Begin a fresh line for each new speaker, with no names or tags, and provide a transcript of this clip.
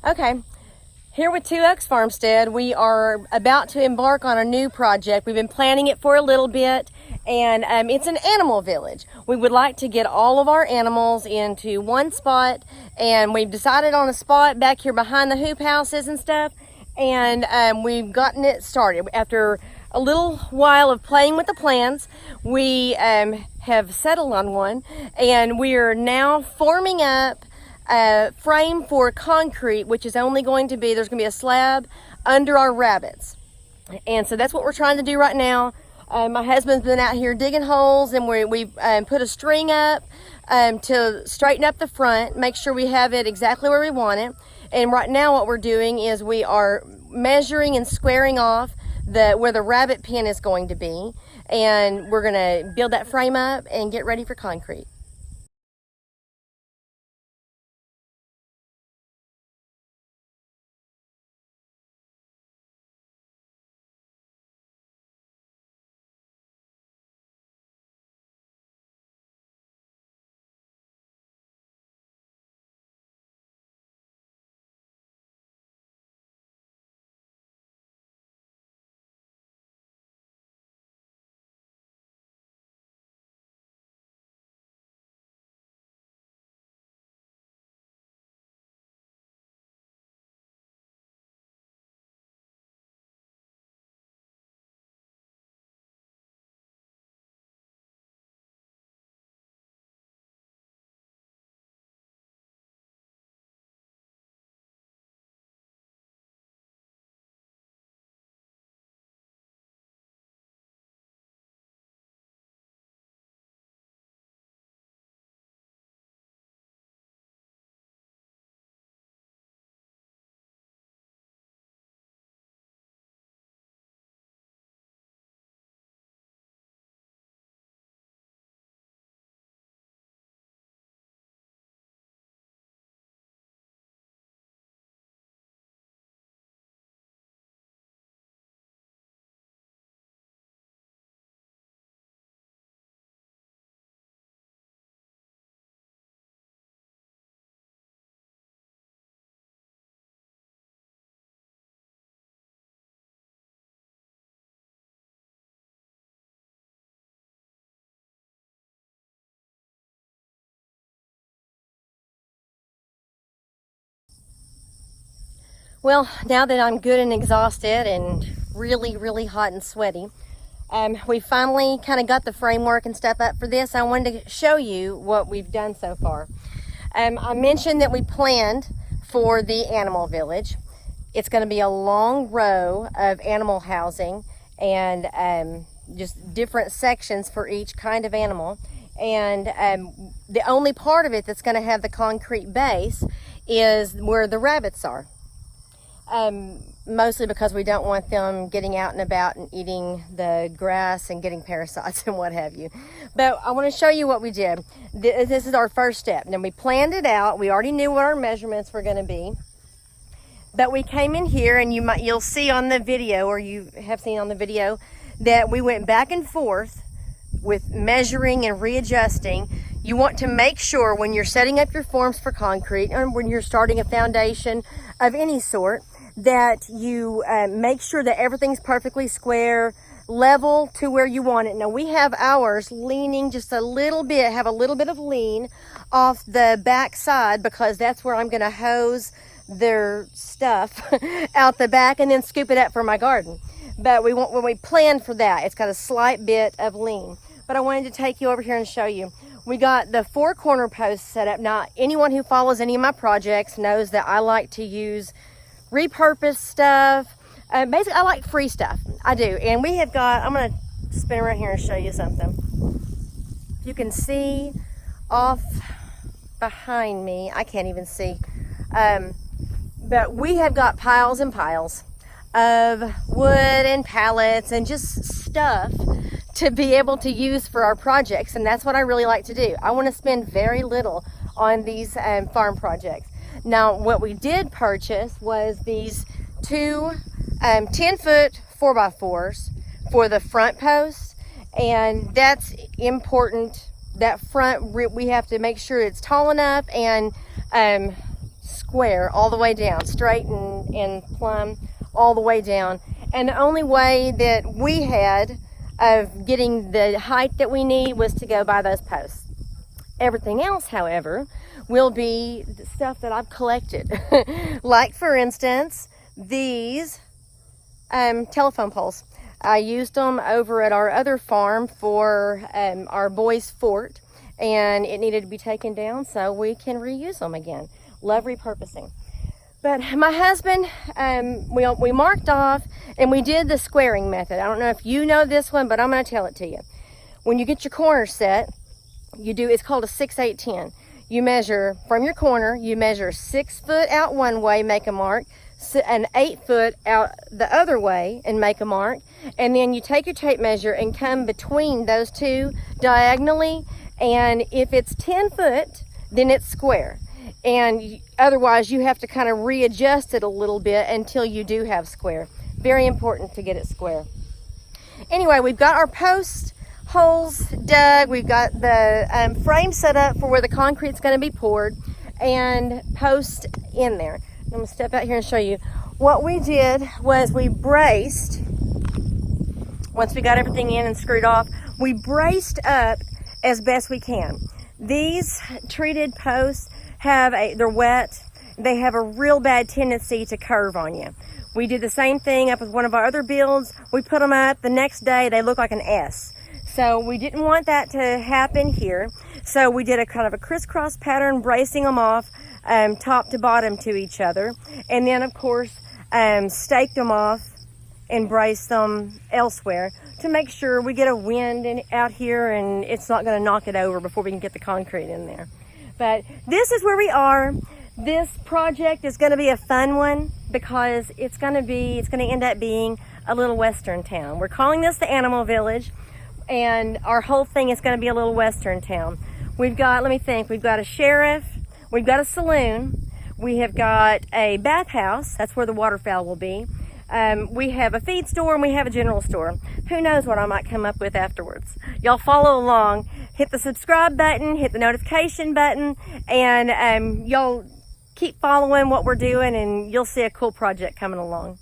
Okay, here with Two Oaks Farmstead, we are about to embark on a new project. We've been planning it for a little bit, and it's an animal village. We would like to get all of our animals into one spot, and we've decided on a spot back here behind the hoop houses and stuff, and we've gotten it started. After a little while of playing with the plans, we have settled on one, and we are now forming up a frame for concrete, which is only going to be, there's going to be a slab under our rabbits. And so that's what we're trying to do right now. My husband's been out here digging holes, and we've put a string up to straighten up the front, make sure we have it exactly where we want it. And right now what we're doing is we are measuring and squaring off where the rabbit pen is going to be, and we're going to build that frame up and get ready for concrete. Well, now that I'm good and exhausted and really hot and sweaty, we finally kind of got the framework and stuff up for this. I wanted to show you what we've done so far. I mentioned that we planned for the animal village. It's going to be a long row of animal housing and just different sections for each kind of animal. And the only part of it that's going to have the concrete base is where the rabbits are. Mostly because we don't want them getting out and about and eating the grass and getting parasites and what have you. But I want to show you what we did. This is our first step. Now, we planned it out. We already knew what our measurements were going to be. But we came in here, and you'll see on the video, or you have seen on the video, that we went back and forth with measuring and readjusting. You want to make sure when you're setting up your forms for concrete, or when you're starting a foundation of any sort, that you make sure that everything's perfectly square, level to where you want it. Now, we have ours leaning just a little bit, have a little bit of lean off the back side, because that's where I'm going to hose their stuff out the back and then scoop it up for my garden. But when we planned for that, it's got a slight bit of lean. But I wanted to take you over here and show you. We got the 4 corner posts set up. Now, anyone who follows any of my projects knows that I like to use repurposed stuff. Basically, I like free stuff. I do. And we have got, I'm going to spin around here and show you something. You can see off behind me, I can't even see. But we have got piles and piles of wood and pallets and just stuff to be able to use for our projects. And that's what I really like to do. I want to spend very little on these farm projects. Now, what we did purchase was these 2 10-foot 4x4s for the front posts, and that's important. That front, we have to make sure it's tall enough and square all the way down, straight and plumb all the way down. And the only way that we had of getting the height that we need was to go by those posts. Everything else, however, will be the stuff that I've collected. Like, for instance, these telephone poles. I used them over at our other farm for our boys' fort, and it needed to be taken down so we can reuse them again. Love repurposing. But my husband, we marked off and we did the squaring method. I don't know if you know this one, but I'm going to tell it to you. When you get your corner set, it's called a 6-8-10. You measure from your corner, you measure 6 foot out one way, make a mark, and 8 foot out the other way and make a mark. And then you take your tape measure and come between those two diagonally. And if it's 10 foot, then it's square. And otherwise you have to kind of readjust it a little bit until you do have square. Very important to get it square. Anyway, we've got our post holes dug. We've got the frame set up for where the concrete's going to be poured and post in there. I'm going to step out here and show you. What we did was we braced, once we got everything in and screwed off, we braced up as best we can. These treated posts they're wet. They have a real bad tendency to curve on you. We did the same thing up with one of our other builds. We put them up. The next day, they look like an S. So we didn't want that to happen here. So we did a kind of a crisscross pattern, bracing them off top to bottom to each other. And then, of course, staked them off and braced them elsewhere to make sure we get a wind out here and it's not going to knock it over before we can get the concrete in there. But this is where we are. This project is going to be a fun one because it's going to end up being a little western town. We're calling this the Animal Village, and our whole thing is going to be a little western town. We've got, let me think, we've got a sheriff, we've got a saloon, we have got a bathhouse, that's where the waterfowl will be. We have a feed store and we have a general store. Who knows what I might come up with afterwards. Y'all follow along, hit the subscribe button, hit the notification button, and y'all keep following what we're doing and you'll see a cool project coming along.